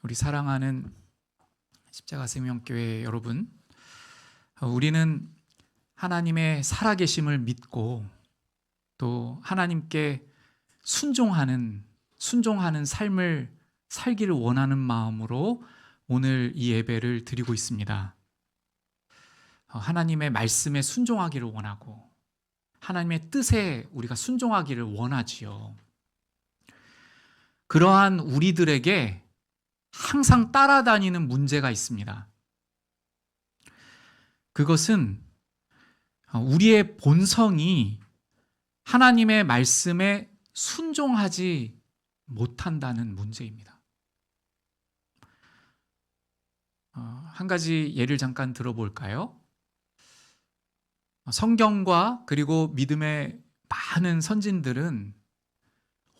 우리 사랑하는 십자가 생명교회 여러분, 우리는 하나님의 살아계심을 믿고 또 하나님께 순종하는 삶을 살기를 원하는 마음으로 오늘 이 예배를 드리고 있습니다. 하나님의 말씀에 순종하기를 원하고 하나님의 뜻에 우리가 순종하기를 원하지요. 그러한 우리들에게 항상 따라다니는 문제가 있습니다. 그것은 우리의 본성이 하나님의 말씀에 순종하지 못한다는 문제입니다. 한 가지 예를 잠깐 들어볼까요? 성경과 그리고 믿음의 많은 선진들은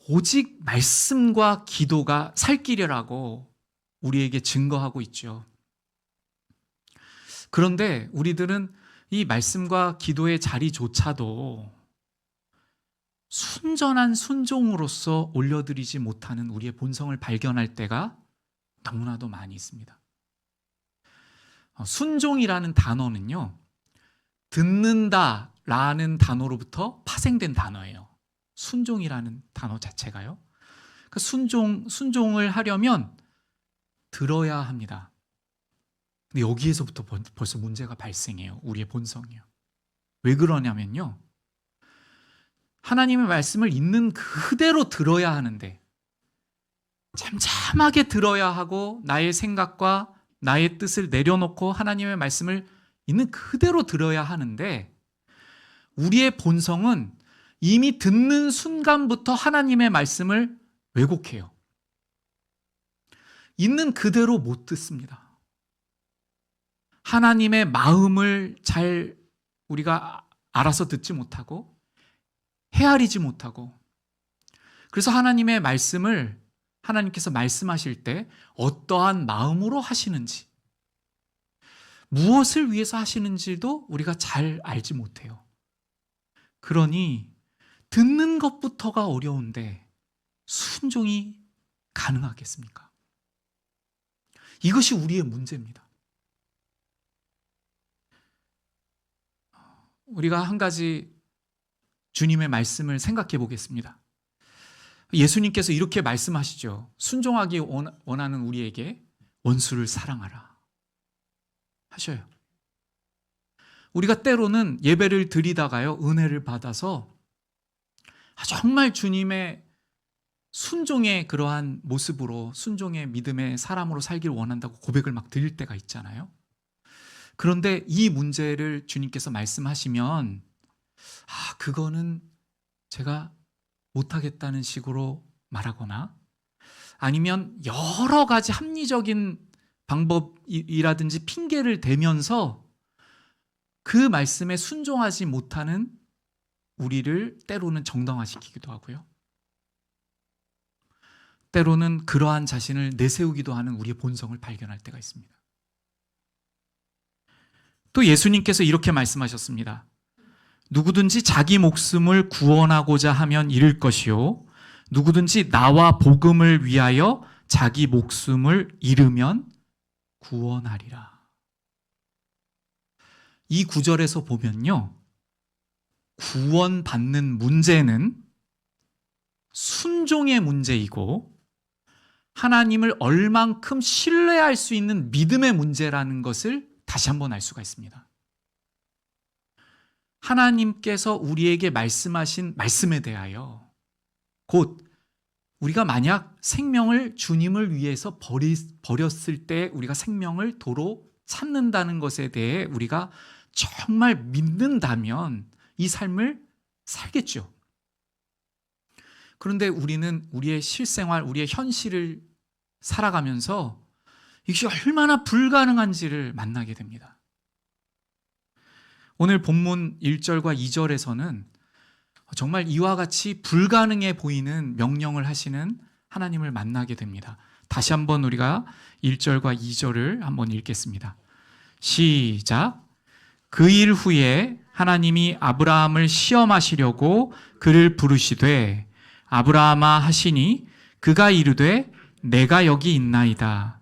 오직 말씀과 기도가 살 길이라고 우리에게 증거하고 있죠. 그런데 우리들은 이 말씀과 기도의 자리조차도 순전한 순종으로서 올려드리지 못하는 우리의 본성을 발견할 때가 너무나도 많이 있습니다. 순종이라는 단어는요, 듣는다라는 단어로부터 파생된 단어예요. 순종이라는 단어 자체가요. 그러니까 순종을 하려면 들어야 합니다. 근데 여기에서부터 벌써 문제가 발생해요. 우리의 본성이요. 왜 그러냐면요, 하나님의 말씀을 있는 그대로 들어야 하는데, 잠잠하게 들어야 하고 나의 생각과 나의 뜻을 내려놓고 하나님의 말씀을 있는 그대로 들어야 하는데, 우리의 본성은 이미 듣는 순간부터 하나님의 말씀을 왜곡해요. 있는 그대로 못 듣습니다. 하나님의 마음을 잘 우리가 알아서 듣지 못하고 헤아리지 못하고, 그래서 하나님의 말씀을 하나님께서 말씀하실 때 어떠한 마음으로 하시는지, 무엇을 위해서 하시는지도 우리가 잘 알지 못해요. 그러니 듣는 것부터가 어려운데 순종이 가능하겠습니까? 이것이 우리의 문제입니다. 우리가 한 가지 주님의 말씀을 생각해 보겠습니다. 예수님께서 이렇게 말씀하시죠. 순종하기 원하는 우리에게 원수를 사랑하라 하셔요. 우리가 때로는 예배를 드리다가요, 은혜를 받아서 정말 주님의 순종의 그러한 모습으로, 순종의 믿음의 사람으로 살기를 원한다고 고백을 막 드릴 때가 있잖아요. 그런데 이 문제를 주님께서 말씀하시면 그거는 제가 못하겠다는 식으로 말하거나, 아니면 여러 가지 합리적인 방법이라든지 핑계를 대면서 그 말씀에 순종하지 못하는 우리를 때로는 정당화시키기도 하고요. 때로는 그러한 자신을 내세우기도 하는 우리의 본성을 발견할 때가 있습니다. 또 예수님께서 이렇게 말씀하셨습니다. 누구든지 자기 목숨을 구원하고자 하면 잃을 것이요, 누구든지 나와 복음을 위하여 자기 목숨을 잃으면 구원하리라. 이 구절에서 보면요, 구원받는 문제는 순종의 문제이고 하나님을 얼만큼 신뢰할 수 있는 믿음의 문제라는 것을 다시 한번 알 수가 있습니다. 하나님께서 우리에게 말씀하신 말씀에 대하여, 곧 우리가 만약 생명을 주님을 위해서 버렸을 때 우리가 생명을 도로 찾는다는 것에 대해 우리가 정말 믿는다면 이 삶을 살겠죠. 그런데 우리는 우리의 실생활, 우리의 현실을 살아가면서 이것이 얼마나 불가능한지를 만나게 됩니다. 오늘 본문 1절과 2절에서는 정말 이와 같이 불가능해 보이는 명령을 하시는 하나님을 만나게 됩니다. 다시 한번 우리가 1절과 2절을 한번 읽겠습니다. 시작. 그 일 후에 하나님이 아브라함을 시험하시려고 그를 부르시되 아브라함아 하시니 그가 이르되 내가 여기 있나이다.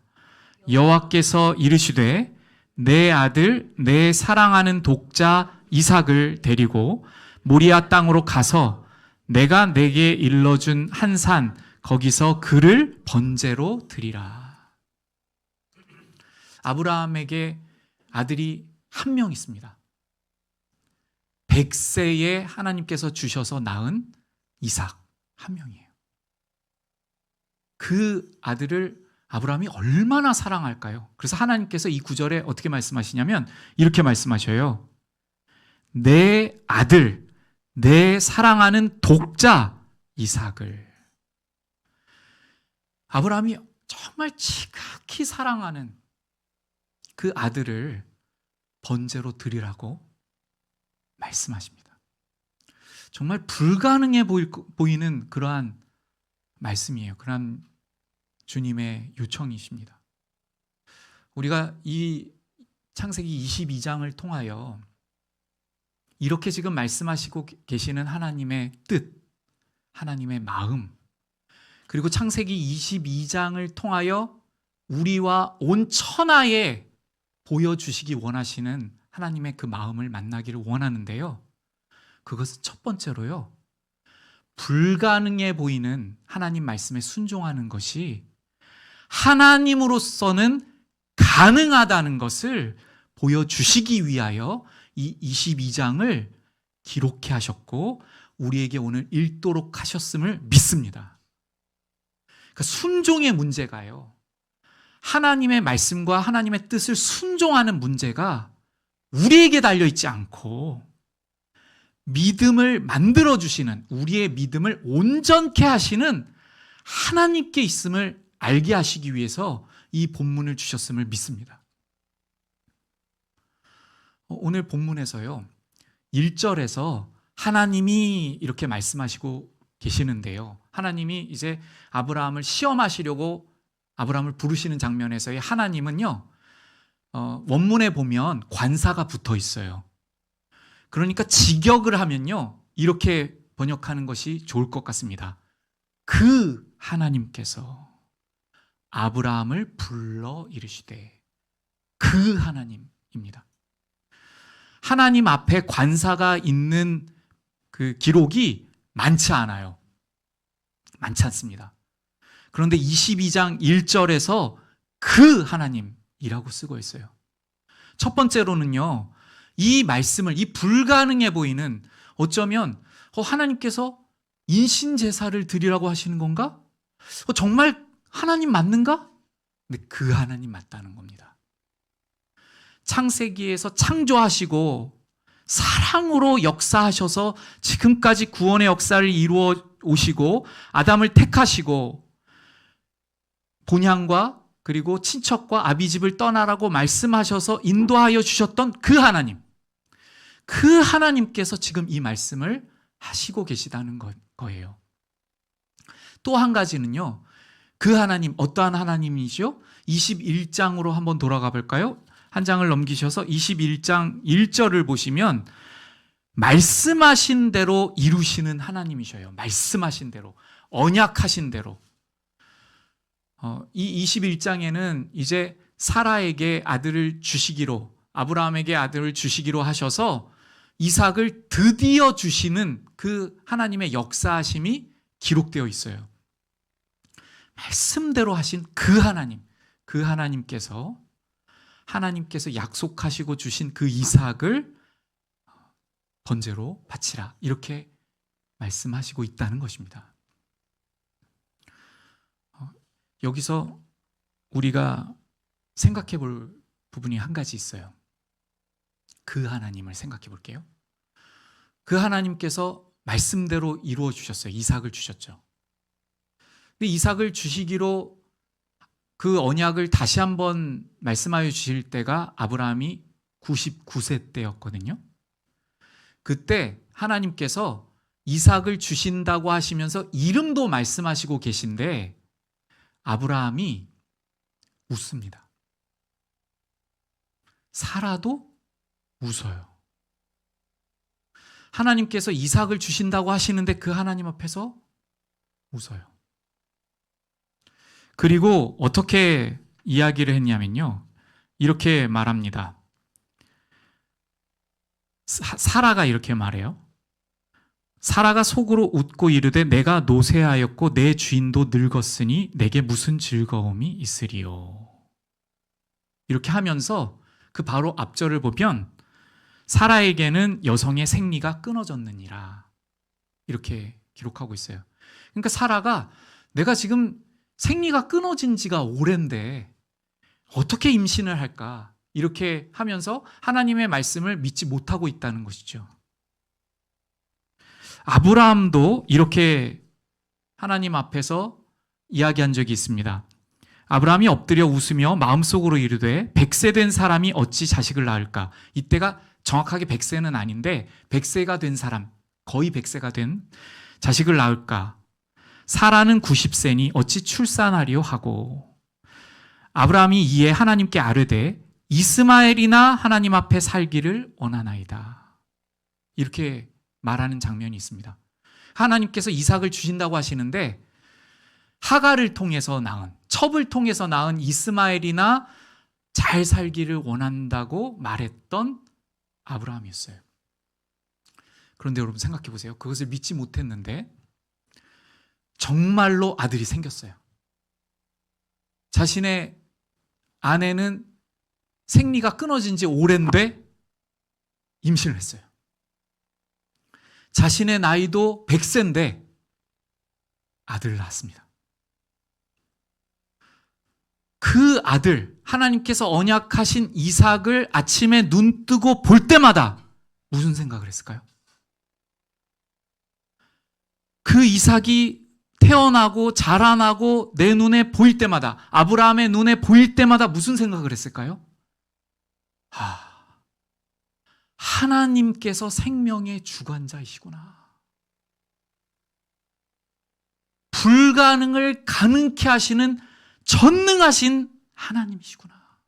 여호와께서 이르시되 내 아들 내 사랑하는 독자 이삭을 데리고 모리아 땅으로 가서 내가 내게 일러준 한 산 거기서 그를 번제로 드리라. 아브라함에게 아들이 한 명 있습니다. 100세에 하나님께서 주셔서 낳은 이삭 한 명이에요. 그 아들을 아브라함이 얼마나 사랑할까요? 그래서 하나님께서 이 구절에 어떻게 말씀하시냐면 이렇게 말씀하셔요. 내 아들, 내 사랑하는 독자 이삭을. 아브라함이 정말 지극히 사랑하는 그 아들을 번제로 드리라고 말씀하십니다. 정말 불가능해 보이는 그러한 말씀이에요. 그러한 주님의 요청이십니다. 우리가 이 창세기 22장을 통하여 이렇게 지금 말씀하시고 계시는 하나님의 뜻, 하나님의 마음, 그리고 창세기 22장을 통하여 우리와 온 천하에 보여주시기 원하시는 하나님의 그 마음을 만나기를 원하는데요. 그것은 첫 번째로요. 불가능해 보이는 하나님 말씀에 순종하는 것이 하나님으로서는 가능하다는 것을 보여주시기 위하여 이 22장을 기록해 하셨고 우리에게 오늘 읽도록 하셨음을 믿습니다. 그러니까 순종의 문제가요. 하나님의 말씀과 하나님의 뜻을 순종하는 문제가 우리에게 달려있지 않고 믿음을 만들어주시는, 우리의 믿음을 온전케 하시는 하나님께 있음을 알게 하시기 위해서 이 본문을 주셨음을 믿습니다. 오늘 본문에서요, 1절에서 하나님이 이렇게 말씀하시고 계시는데요. 하나님이 이제 아브라함을 시험하시려고 아브라함을 부르시는 장면에서의 하나님은요, 원문에 보면 관사가 붙어 있어요. 그러니까 직역을 하면요, 이렇게 번역하는 것이 좋을 것 같습니다. 그 하나님께서 아브라함을 불러 이르시되, 그 하나님입니다. 하나님 앞에 관사가 있는 그 기록이 많지 않아요. 많지 않습니다. 그런데 22장 1절에서 그 하나님이라고 쓰고 있어요. 첫 번째로는요, 이 말씀을, 이 불가능해 보이는, 어쩌면 하나님께서 인신제사를 드리라고 하시는 건가? 정말 하나님 맞는가? 근데 그 하나님 맞다는 겁니다. 창세기에서 창조하시고 사랑으로 역사하셔서 지금까지 구원의 역사를 이루어 오시고 아담을 택하시고 본향과 그리고 친척과 아비집을 떠나라고 말씀하셔서 인도하여 주셨던 그 하나님, 그 하나님께서 지금 이 말씀을 하시고 계시다는 거예요. 또 한 가지는요, 그 하나님, 어떠한 하나님이죠? 21장으로 한번 돌아가 볼까요? 한 장을 넘기셔서 21장 1절을 보시면 말씀하신 대로 이루시는 하나님이셔요. 말씀하신 대로, 언약하신 대로. 이 21장에는 이제 사라에게 아들을 주시기로, 아브라함에게 아들을 주시기로 하셔서 이삭을 드디어 주시는 그 하나님의 역사하심이 기록되어 있어요. 말씀대로 하신 그 하나님, 그 하나님께서 약속하시고 주신 그 이삭을 번제로 바치라, 이렇게 말씀하시고 있다는 것입니다. 여기서 우리가 생각해 볼 부분이 한 가지 있어요. 그 하나님을 생각해 볼게요. 그 하나님께서 말씀대로 이루어 주셨어요. 이삭을 주셨죠. 근데 이삭을 주시기로 그 언약을 다시 한번 말씀하여 주실 때가 아브라함이 99세 때였거든요. 그때 하나님께서 이삭을 주신다고 하시면서 이름도 말씀하시고 계신데 아브라함이 웃습니다. 사라도 웃어요. 하나님께서 이삭을 주신다고 하시는데 그 하나님 앞에서 웃어요. 그리고 어떻게 이야기를 했냐면요. 이렇게 말합니다. 사라가 이렇게 말해요. 사라가 속으로 웃고 이르되 내가 노쇠하였고 내 주인도 늙었으니 내게 무슨 즐거움이 있으리요. 이렇게 하면서 그 바로 앞절을 보면 사라에게는 여성의 생리가 끊어졌느니라 이렇게 기록하고 있어요. 그러니까 사라가 내가 지금 생리가 끊어진 지가 오랜데 어떻게 임신을 할까? 이렇게 하면서 하나님의 말씀을 믿지 못하고 있다는 것이죠. 아브라함도 이렇게 하나님 앞에서 이야기한 적이 있습니다. 아브라함이 엎드려 웃으며 마음속으로 이르되 100세 된 사람이 어찌 자식을 낳을까? 이때가 정확하게 100세는 아닌데 100세가 된 사람, 거의 100세가 된 자식을 낳을까? 사라는 90세니 어찌 출산하리요 하고 아브라함이 이에 하나님께 아뢰되 이스마엘이나 하나님 앞에 살기를 원하나이다. 이렇게 말하는 장면이 있습니다. 하나님께서 이삭을 주신다고 하시는데 하갈을 통해서 낳은, 첩을 통해서 낳은 이스마엘이나 잘 살기를 원한다고 말했던 아브라함이었어요. 그런데 여러분 생각해 보세요. 그것을 믿지 못했는데 정말로 아들이 생겼어요. 자신의 아내는 생리가 끊어진 지 오랜데 임신을 했어요. 자신의 나이도 100세인데 아들을 낳았습니다. 그 아들, 하나님께서 언약하신 이삭을 아침에 눈 뜨고 볼 때마다 무슨 생각을 했을까요? 그 이삭이 태어나고 자라나고 내 눈에 보일 때마다, 아브라함의 눈에 보일 때마다 무슨 생각을 했을까요? 하나님께서 생명의 주관자이시구나. 불가능을 가능케 하시는 전능하신 하나님이시구나.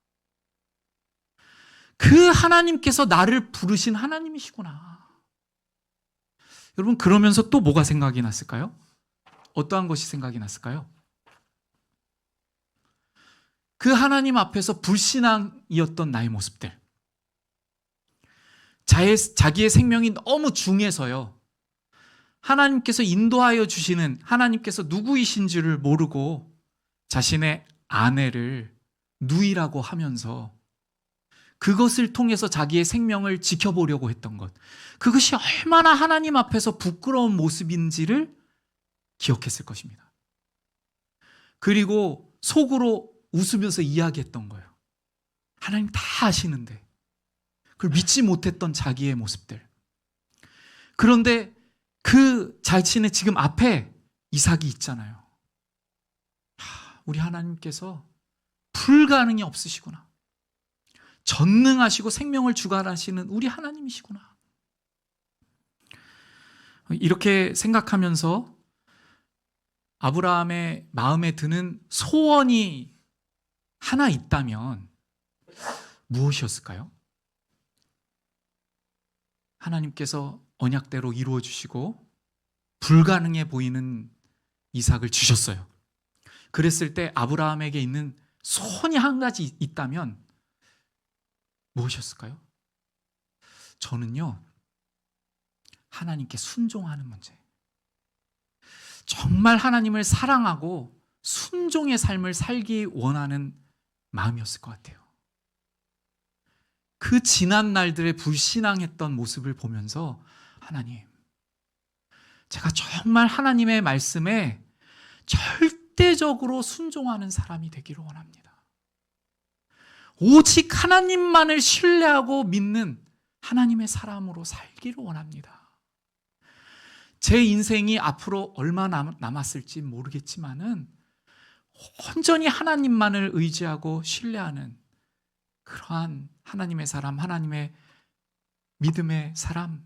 그 하나님께서 나를 부르신 하나님이시구나. 여러분, 그러면서 또 뭐가 생각이 났을까요? 어떠한 것이 생각이 났을까요? 그 하나님 앞에서 불신앙이었던 나의 모습들, 자기의 생명이 너무 중해서요, 하나님께서 인도하여 주시는 하나님께서 누구이신지를 모르고 자신의 아내를 누이라고 하면서 그것을 통해서 자기의 생명을 지켜보려고 했던 것, 그것이 얼마나 하나님 앞에서 부끄러운 모습인지를 기억했을 것입니다. 그리고 속으로 웃으면서 이야기했던 거예요. 하나님 다 아시는데 그걸 믿지 못했던 자기의 모습들. 그런데 그 자신의 지금 앞에 이삭이 있잖아요. 우리 하나님께서 불가능이 없으시구나. 전능하시고 생명을 주관하시는 우리 하나님이시구나. 이렇게 생각하면서 아브라함의 마음에 드는 소원이 하나 있다면 무엇이었을까요? 하나님께서 언약대로 이루어 주시고 불가능해 보이는 이삭을 주셨어요. 그랬을 때 아브라함에게 있는 소원이 한 가지 있다면 무엇이었을까요? 저는요, 하나님께 순종하는 문제. 정말 하나님을 사랑하고 순종의 삶을 살기 원하는 마음이었을 것 같아요. 그 지난 날들의 불신앙했던 모습을 보면서 하나님, 제가 정말 하나님의 말씀에 절대적으로 순종하는 사람이 되기를 원합니다. 오직 하나님만을 신뢰하고 믿는 하나님의 사람으로 살기를 원합니다. 제 인생이 앞으로 얼마 남았을지 모르겠지만은 온전히 하나님만을 의지하고 신뢰하는 그러한 하나님의 사람, 하나님의 믿음의 사람,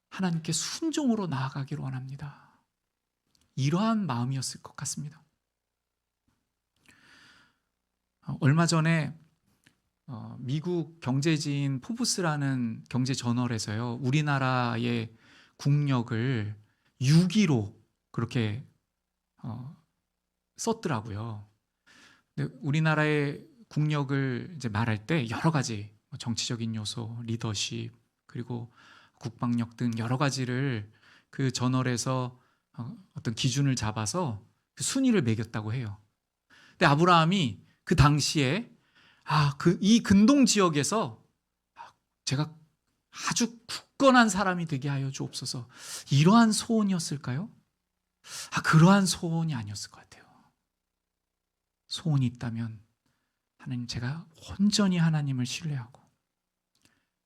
하나님께 순종으로 나아가기를 원합니다. 이러한 마음이었을 것 같습니다. 얼마 전에 미국 경제지인 포브스라는 경제 저널에서요, 우리나라의 국력을 6위로 그렇게 썼더라고요. 근데 우리나라의 국력을 이제 말할 때 여러 가지 정치적인 요소, 리더십, 그리고 국방력 등 여러 가지를 그 저널에서 어떤 기준을 잡아서 그 순위를 매겼다고 해요. 근데 아브라함이 그 당시에 이 근동 지역에서 제가 아주 굳건한 사람이 되게 하여 주옵소서, 이러한 소원이었을까요? 그러한 소원이 아니었을 것 같아요. 소원이 있다면 하나님, 제가 온전히 하나님을 신뢰하고,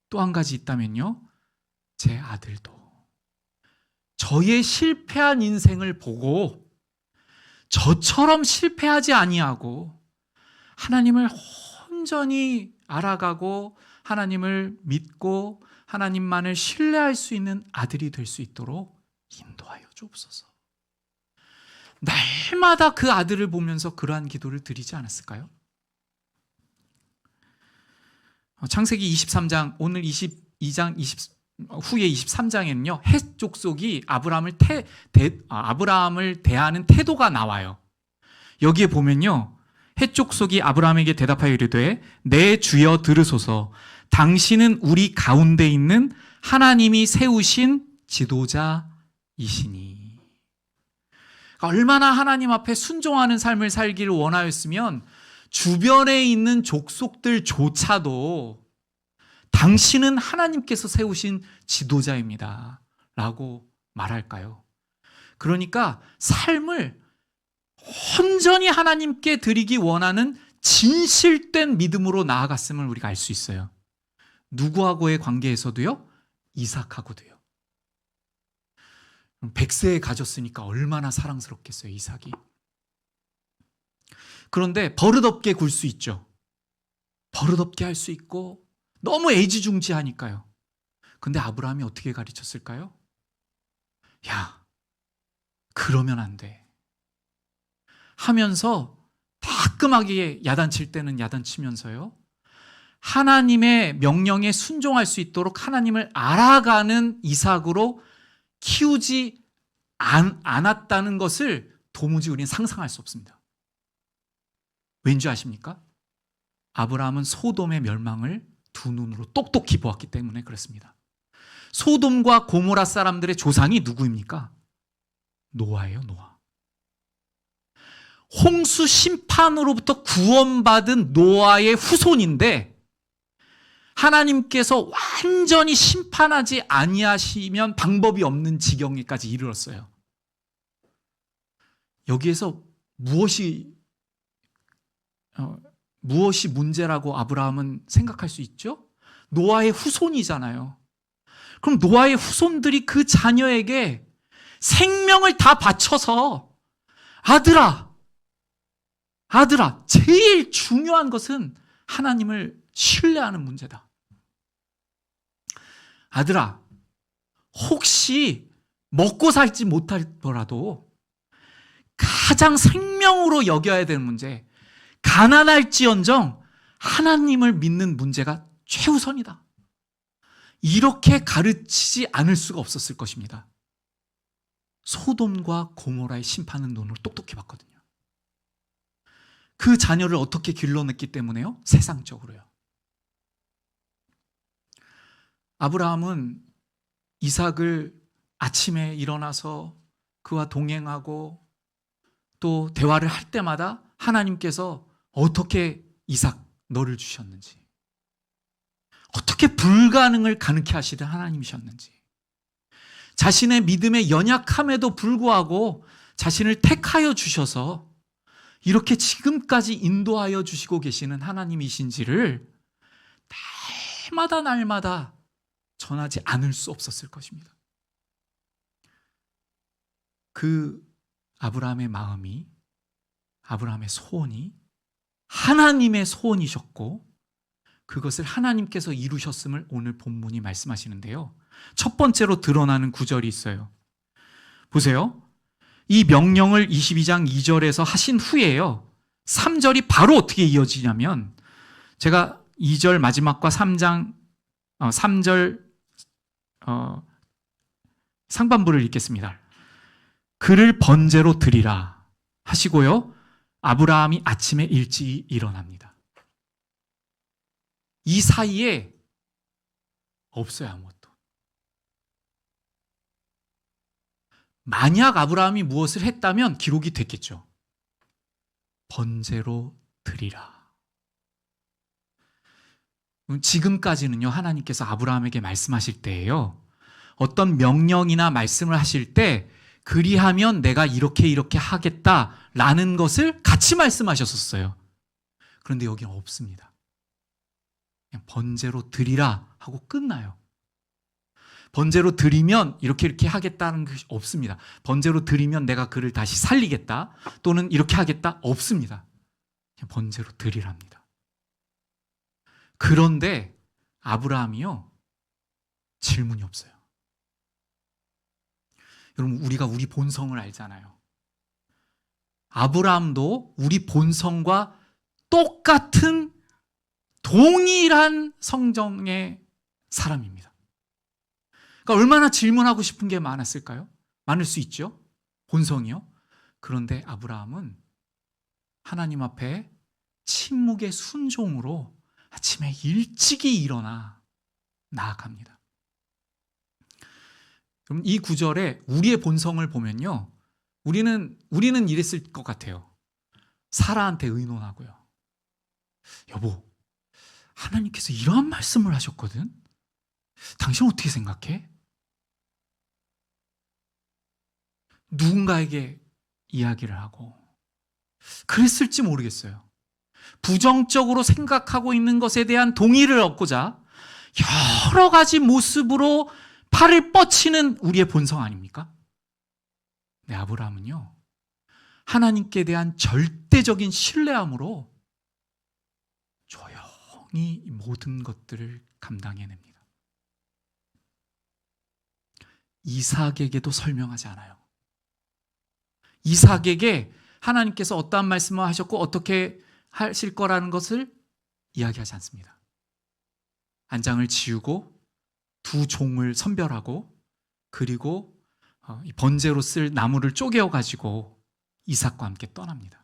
또 한 가지 있다면요, 제 아들도 저의 실패한 인생을 보고 저처럼 실패하지 아니하고 하나님을 온전히 알아가고 하나님을 믿고 하나님만을 신뢰할 수 있는 아들이 될 수 있도록 인도하여 주옵소서. 날마다 그 아들을 보면서 그러한 기도를 드리지 않았을까요? 창세기 23장, 오늘 22장 후에 23장에는요, 헷 족속이 아브라함을 대하는 태도가 나와요. 여기에 보면요, 헷 족속이 아브라함에게 대답하여 이르되, 내 주여 들으소서, 당신은 우리 가운데 있는 하나님이 세우신 지도자이시니. 얼마나 하나님 앞에 순종하는 삶을 살기를 원하였으면 주변에 있는 족속들조차도 당신은 하나님께서 세우신 지도자입니다 라고 말할까요? 그러니까 삶을 온전히 하나님께 드리기 원하는 진실된 믿음으로 나아갔음을 우리가 알 수 있어요. 누구하고의 관계에서도요, 이삭하고도요. 100세에 가졌으니까 얼마나 사랑스럽겠어요, 이삭이. 그런데 버릇없게 굴 수 있죠. 버릇없게 할 수 있고 너무 애지중지하니까요. 근데 아브라함이 어떻게 가르쳤을까요? 야, 그러면 안 돼 하면서 따끔하게 야단칠 때는 야단치면서요, 하나님의 명령에 순종할 수 있도록 하나님을 알아가는 이삭으로 키우지 않았다는 것을 도무지 우리는 상상할 수 없습니다. 왠지 아십니까? 아브라함은 소돔의 멸망을 두 눈으로 똑똑히 보았기 때문에 그렇습니다. 소돔과 고모라 사람들의 조상이 누구입니까? 노아예요, 노아. 홍수 심판으로부터 구원받은 노아의 후손인데 하나님께서 완전히 심판하지 아니하시면 방법이 없는 지경에까지 이르렀어요. 여기에서 무엇이 문제라고 아브라함은 생각할 수 있죠? 노아의 후손이잖아요. 그럼 노아의 후손들이 그 자녀에게 생명을 다 바쳐서 아들아, 제일 중요한 것은 하나님을 신뢰하는 문제다. 아들아, 혹시 먹고 살지 못하더라도 가장 생명으로 여겨야 되는 문제, 가난할지언정 하나님을 믿는 문제가 최우선이다. 이렇게 가르치지 않을 수가 없었을 것입니다. 소돔과 고모라의 심판은 눈으로 똑똑히 봤거든요. 그 자녀를 어떻게 길러냈기 때문에요? 세상적으로요. 아브라함은 이삭을 아침에 일어나서 그와 동행하고 또 대화를 할 때마다 하나님께서 어떻게 이삭 너를 주셨는지, 어떻게 불가능을 가능케 하시는 하나님이셨는지, 자신의 믿음의 연약함에도 불구하고 자신을 택하여 주셔서 이렇게 지금까지 인도하여 주시고 계시는 하나님이신지를 날마다 전하지 않을 수 없었을 것입니다. 그 아브라함의 마음이, 아브라함의 소원이 하나님의 소원이셨고 그것을 하나님께서 이루셨음을 오늘 본문이 말씀하시는데요, 첫 번째로 드러나는 구절이 있어요. 보세요. 이 명령을 22장 2절에서 하신 후에요, 3절이 바로 어떻게 이어지냐면, 제가 2절 마지막과 3절 상반부를 읽겠습니다. 그를 번제로 드리라 하시고요, 아브라함이 아침에 일찍 일어납니다. 이 사이에 없어요, 아무것도. 만약 아브라함이 무엇을 했다면 기록이 됐겠죠. 번제로 드리라. 지금까지는요, 하나님께서 아브라함에게 말씀하실 때예요, 어떤 명령이나 말씀을 하실 때 그리하면 내가 이렇게 하겠다라는 것을 같이 말씀하셨었어요. 그런데 여기는 없습니다. 그냥 번제로 드리라 하고 끝나요. 번제로 드리면 이렇게 하겠다는 것이 없습니다. 번제로 드리면 내가 그를 다시 살리겠다 또는 이렇게 하겠다 없습니다. 그냥 번제로 드리랍니다. 그런데 아브라함이요, 질문이 없어요. 여러분, 우리가 우리 본성을 알잖아요. 아브라함도 우리 본성과 똑같은 동일한 성정의 사람입니다. 그러니까 얼마나 질문하고 싶은 게 많았을까요? 많을 수 있죠. 본성이요. 그런데 아브라함은 하나님 앞에 침묵의 순종으로 아침에 일찍이 일어나 나아갑니다. 그럼 이 구절에 우리의 본성을 보면요, 우리는 이랬을 것 같아요. 사라한테 의논하고요. 여보, 하나님께서 이러한 말씀을 하셨거든? 당신 어떻게 생각해? 누군가에게 이야기를 하고 그랬을지 모르겠어요. 부정적으로 생각하고 있는 것에 대한 동의를 얻고자 여러 가지 모습으로 팔을 뻗치는 우리의 본성 아닙니까? 네, 아브라함은요, 하나님께 대한 절대적인 신뢰함으로 조용히 모든 것들을 감당해냅니다. 이삭에게도 설명하지 않아요. 이삭에게 하나님께서 어떠한 말씀을 하셨고 어떻게 하실 거라는 것을 이야기하지 않습니다. 안장을 지우고 두 종을 선별하고 그리고 번제로 쓸 나무를 쪼개어 가지고 이삭과 함께 떠납니다.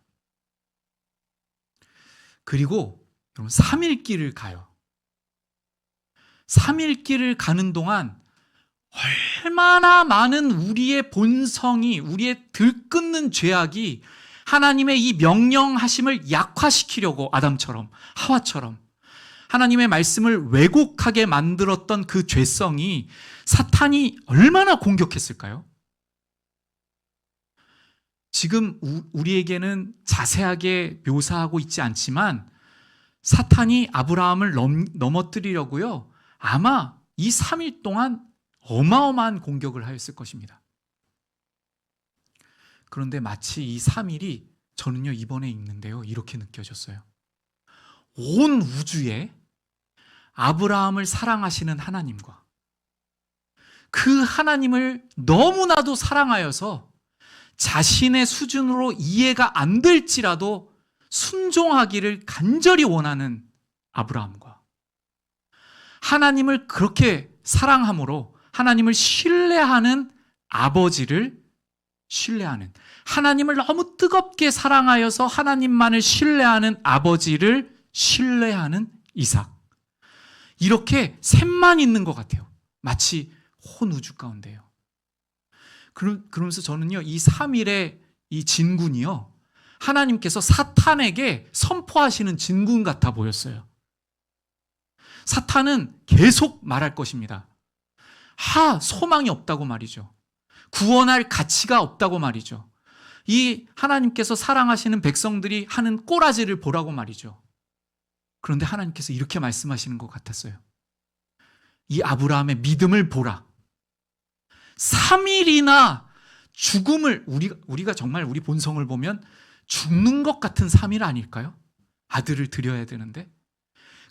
그리고 여러분 3일 길을 가요. 3일 길을 가는 동안 얼마나 많은 우리의 본성이, 우리의 들끓는 죄악이 하나님의 이 명령하심을 약화시키려고 아담처럼, 하와처럼 하나님의 말씀을 왜곡하게 만들었던 그 죄성이 사탄이 얼마나 공격했을까요? 지금 우리에게는 자세하게 묘사하고 있지 않지만 사탄이 아브라함을 넘어뜨리려고요, 아마 이 3일 동안 어마어마한 공격을 하였을 것입니다. 그런데 마치 이 3일이 저는요, 이번에 읽는데요, 이렇게 느껴졌어요. 온 우주에 아브라함을 사랑하시는 하나님과 그 하나님을 너무나도 사랑하여서 자신의 수준으로 이해가 안 될지라도 순종하기를 간절히 원하는 아브라함과 하나님을 그렇게 사랑함으로 하나님을 신뢰하는 아버지를 신뢰하는, 하나님을 너무 뜨겁게 사랑하여서 하나님만을 신뢰하는 아버지를 신뢰하는 이삭. 이렇게 셋만 있는 것 같아요. 마치 온 우주 가운데요. 그러면서 저는요, 이 3일의 이 진군이요, 하나님께서 사탄에게 선포하시는 진군 같아 보였어요. 사탄은 계속 말할 것입니다. 소망이 없다고 말이죠. 구원할 가치가 없다고 말이죠. 이 하나님께서 사랑하시는 백성들이 하는 꼬라지를 보라고 말이죠. 그런데 하나님께서 이렇게 말씀하시는 것 같았어요. 이 아브라함의 믿음을 보라. 3일이나 죽음을, 우리가 정말 우리 본성을 보면 죽는 것 같은 3일 아닐까요? 아들을 드려야 되는데.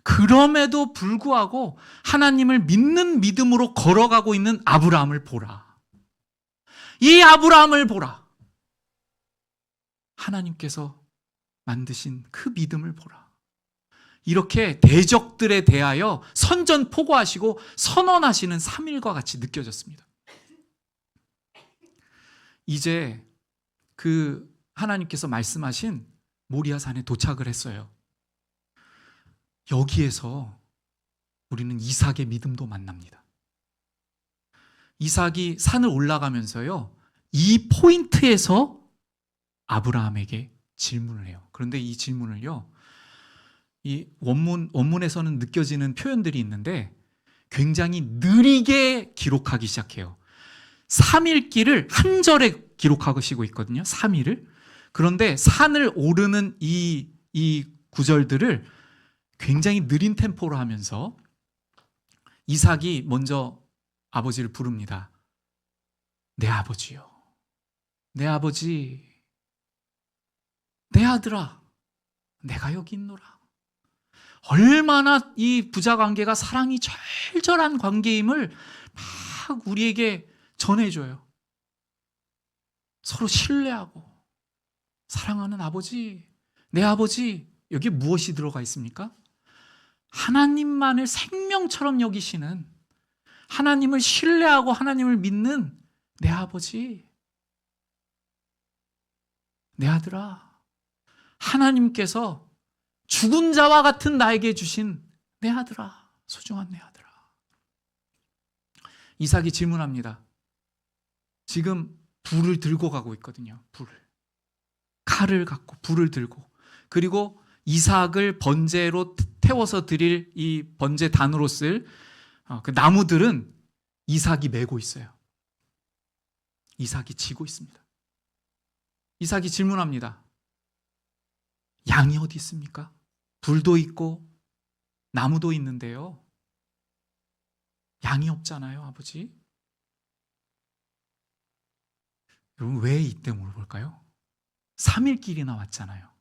그럼에도 불구하고 하나님을 믿는 믿음으로 걸어가고 있는 아브라함을 보라. 이 아브라함을 보라. 하나님께서 만드신 그 믿음을 보라. 이렇게 대적들에 대하여 선전포고하시고 선언하시는 3일과 같이 느껴졌습니다. 이제 그 하나님께서 말씀하신 모리아산에 도착을 했어요. 여기에서 우리는 이삭의 믿음도 만납니다. 이삭이 산을 올라가면서요, 이 포인트에서 아브라함에게 질문을 해요. 그런데 이 질문을요, 이 원문에서는 느껴지는 표현들이 있는데 굉장히 느리게 기록하기 시작해요. 3일 길을 한 절에 기록하시고 있거든요. 3일을. 그런데 산을 오르는 이 구절들을 굉장히 느린 템포로 하면서 이삭이 먼저 아버지를 부릅니다. 내 아버지요. 내 아버지. 내 아들아. 내가 여기 있노라. 얼마나 이 부자 관계가 사랑이 절절한 관계임을 막 우리에게 전해줘요. 서로 신뢰하고 사랑하는 아버지, 내 아버지. 여기에 무엇이 들어가 있습니까? 하나님만을 생명처럼 여기시는, 하나님을 신뢰하고 하나님을 믿는 내 아버지, 내 아들아. 하나님께서 죽은 자와 같은 나에게 주신 내 아들아, 소중한 내 아들아. 이삭이 질문합니다. 지금 불을 들고 가고 있거든요. 불을. 칼을 갖고 불을 들고, 그리고 이삭을 번제로 태워서 드릴 이 번제 단으로 쓸 그 나무들은 이삭이 메고 있어요. 이삭이 지고 있습니다. 이삭이 질문합니다. 양이 어디 있습니까? 불도 있고 나무도 있는데요. 양이 없잖아요, 아버지. 여러분, 왜 이때 물어볼까요? 3일 길이나 왔잖아요.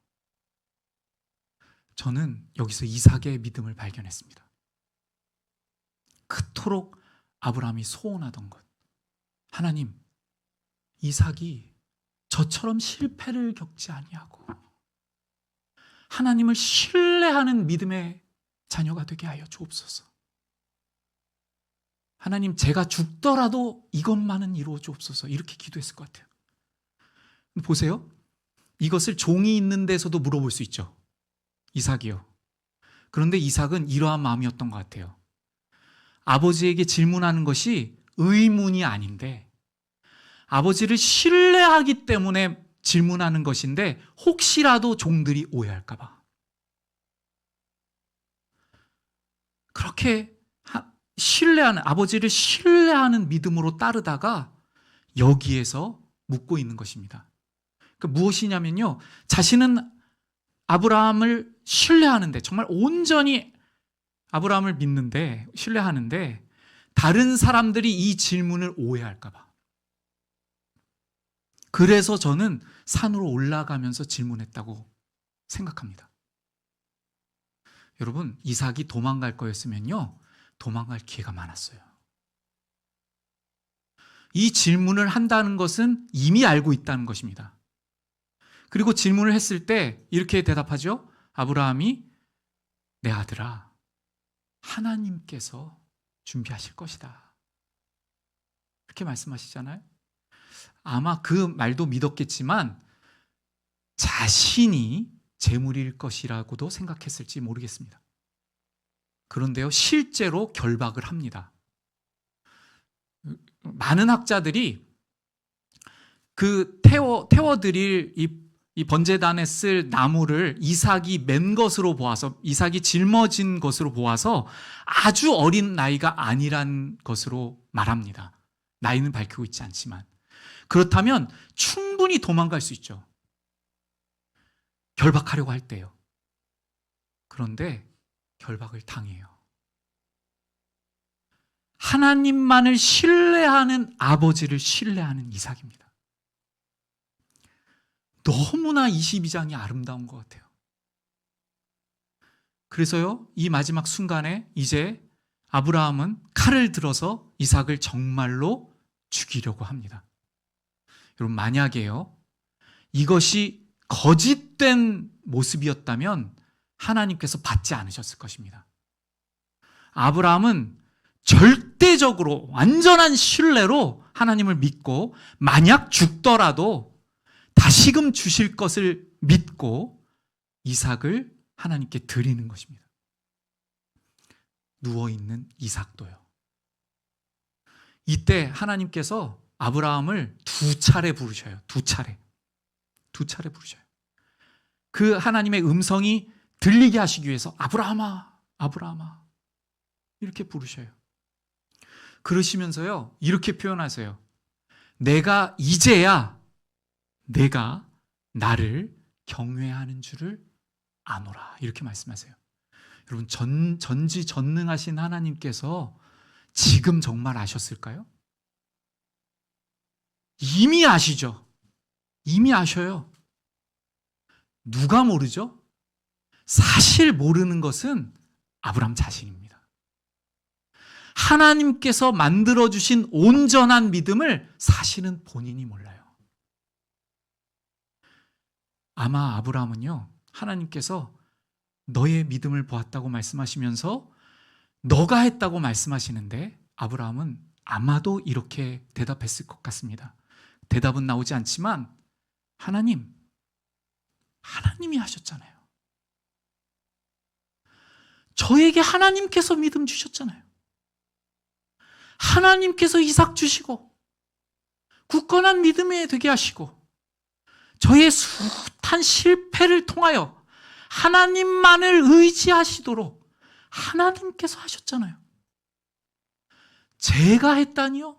저는 여기서 이삭의 믿음을 발견했습니다. 그토록 아브라함이 소원하던 것. 하나님, 이삭이 저처럼 실패를 겪지 아니하고 하나님을 신뢰하는 믿음의 자녀가 되게 하여 주옵소서. 하나님, 제가 죽더라도 이것만은 이루어 주옵소서. 이렇게 기도했을 것 같아요. 보세요. 이것을 종이 있는 데서도 물어볼 수 있죠. 이삭이요. 그런데 이삭은 이러한 마음이었던 것 같아요. 아버지에게 질문하는 것이 의문이 아닌데 아버지를 신뢰하기 때문에 질문하는 것인데 혹시라도 종들이 오해할까 봐. 그렇게 신뢰하는, 아버지를 신뢰하는 믿음으로 따르다가 여기에서 묻고 있는 것입니다. 그러니까 무엇이냐면요, 자신은 아브라함을 신뢰하는데, 정말 온전히 아브라함을 믿는데, 신뢰하는데 다른 사람들이 이 질문을 오해할까 봐. 그래서 저는 산으로 올라가면서 질문했다고 생각합니다. 여러분, 이삭이 도망갈 거였으면요, 도망갈 기회가 많았어요. 이 질문을 한다는 것은 이미 알고 있다는 것입니다. 그리고 질문을 했을 때 이렇게 대답하죠. 아브라함이 내 아들아, 하나님께서 준비하실 것이다. 이렇게 말씀하시잖아요. 아마 그 말도 믿었겠지만 자신이 재물일 것이라고도 생각했을지 모르겠습니다. 그런데요, 실제로 결박을 합니다. 많은 학자들이 그 태워드릴 이 번제단에 쓸 나무를 이삭이 맨 것으로 보아서, 이삭이 짊어진 것으로 보아서 아주 어린 나이가 아니란 것으로 말합니다. 나이는 밝히고 있지 않지만. 그렇다면 충분히 도망갈 수 있죠. 결박하려고 할 때요. 그런데 결박을 당해요. 하나님만을 신뢰하는 아버지를 신뢰하는 이삭입니다. 너무나 22장이 아름다운 것 같아요. 그래서요, 이 마지막 순간에 이제 아브라함은 칼을 들어서 이삭을 정말로 죽이려고 합니다. 여러분, 만약에요, 이것이 거짓된 모습이었다면 하나님께서 받지 않으셨을 것입니다. 아브라함은 절대적으로 완전한 신뢰로 하나님을 믿고 만약 죽더라도 다시금 주실 것을 믿고 이삭을 하나님께 드리는 것입니다. 누워있는 이삭도요. 이때 하나님께서 아브라함을 두 차례 부르셔요. 두 차례 부르셔요. 그 하나님의 음성이 들리게 하시기 위해서 아브라함아, 아브라함아 이렇게 부르셔요. 그러시면서요 이렇게 표현하세요. 내가 이제야 내가 나를 경외하는 줄을 아노라, 이렇게 말씀하세요. 여러분, 전지전능하신 하나님께서 지금 정말 아셨을까요? 이미 아시죠. 이미 아셔요. 누가 모르죠? 사실 모르는 것은 아브라함 자신입니다. 하나님께서 만들어주신 온전한 믿음을 사실은 본인이 몰라요. 아마 아브라함은요, 하나님께서 너의 믿음을 보았다고 말씀하시면서 너가 했다고 말씀하시는데 아브라함은 아마도 이렇게 대답했을 것 같습니다. 대답은 나오지 않지만 하나님이 하셨잖아요. 저에게 하나님께서 믿음 주셨잖아요. 하나님께서 이삭 주시고 굳건한 믿음에 되게 하시고 저의 숱한 실패를 통하여 하나님만을 의지하시도록 하나님께서 하셨잖아요. 제가 했다니요?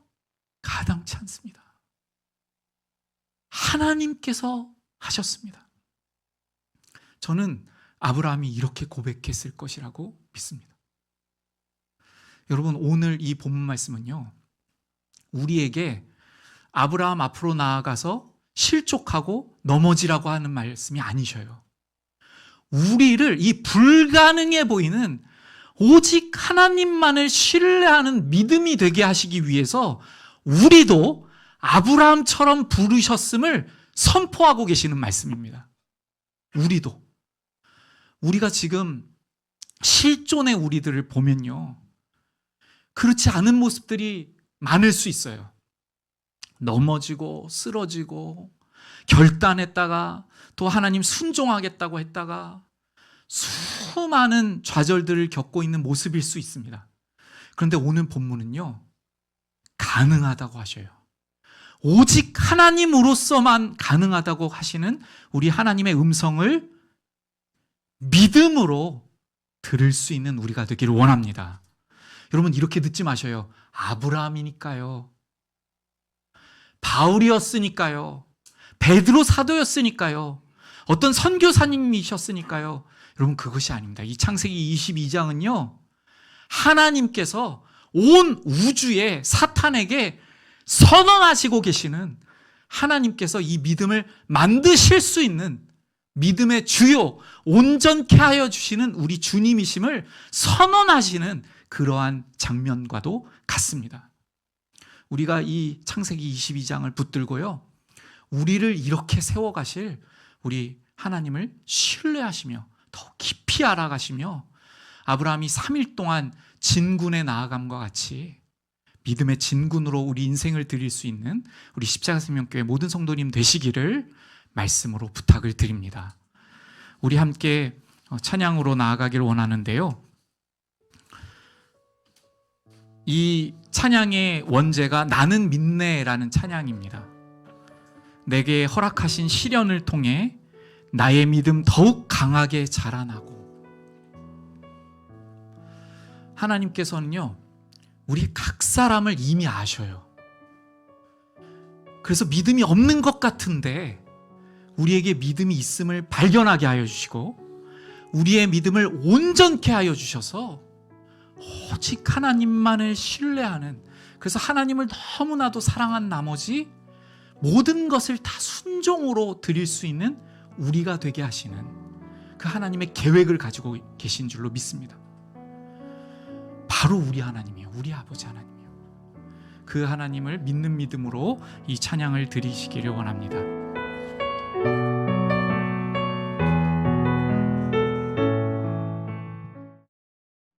가당치 않습니다. 하나님께서 하셨습니다. 저는 아브라함이 이렇게 고백했을 것이라고 믿습니다. 여러분, 오늘 이 본문 말씀은요, 우리에게 아브라함 앞으로 나아가서 실족하고 넘어지라고 하는 말씀이 아니셔요. 우리를 이 불가능해 보이는 오직 하나님만을 신뢰하는 믿음이 되게 하시기 위해서 우리도 아브라함처럼 부르셨음을 선포하고 계시는 말씀입니다. 우리가 지금 실존의 우리들을 보면요, 그렇지 않은 모습들이 많을 수 있어요. 넘어지고 쓰러지고 결단했다가 또 하나님 순종하겠다고 했다가 수많은 좌절들을 겪고 있는 모습일 수 있습니다. 그런데 오늘 본문은요, 가능하다고 하셔요. 오직 하나님으로서만 가능하다고 하시는 우리 하나님의 음성을 믿음으로 들을 수 있는 우리가 되기를 원합니다. 여러분, 이렇게 듣지 마셔요. 아브라함이니까요, 바울이었으니까요, 베드로 사도였으니까요, 어떤 선교사님이셨으니까요. 여러분, 그것이 아닙니다. 이 창세기 22장은요, 하나님께서 온 우주에 사탄에게 선언하시고 계시는, 하나님께서 이 믿음을 만드실 수 있는 믿음의 주요, 온전케 하여 주시는 우리 주님이심을 선언하시는 그러한 장면과도 같습니다. 우리가 이 창세기 22장을 붙들고요, 우리를 이렇게 세워가실 우리 하나님을 신뢰하시며 더 깊이 알아가시며 아브라함이 3일 동안 진군에 나아감과 같이 믿음의 진군으로 우리 인생을 드릴 수 있는 우리 십자가 생명교회 모든 성도님 되시기를 말씀으로 부탁을 드립니다. 우리 함께 찬양으로 나아가기를 원하는데요, 이 찬양의 원제가 나는 믿네라는 찬양입니다. 내게 허락하신 시련을 통해 나의 믿음 더욱 강하게 자라나고, 하나님께서는요, 우리 각 사람을 이미 아셔요. 그래서 믿음이 없는 것 같은데 우리에게 믿음이 있음을 발견하게 하여 주시고 우리의 믿음을 온전케 하여 주셔서 오직 하나님만을 신뢰하는, 그래서 하나님을 너무나도 사랑한 나머지 모든 것을 다 순종으로 드릴 수 있는 우리가 되게 하시는 그 하나님의 계획을 가지고 계신 줄로 믿습니다. 바로 우리 하나님이요, 우리 아버지 하나님이요. 그 하나님을 믿는 믿음으로 이 찬양을 드리시기를 원합니다.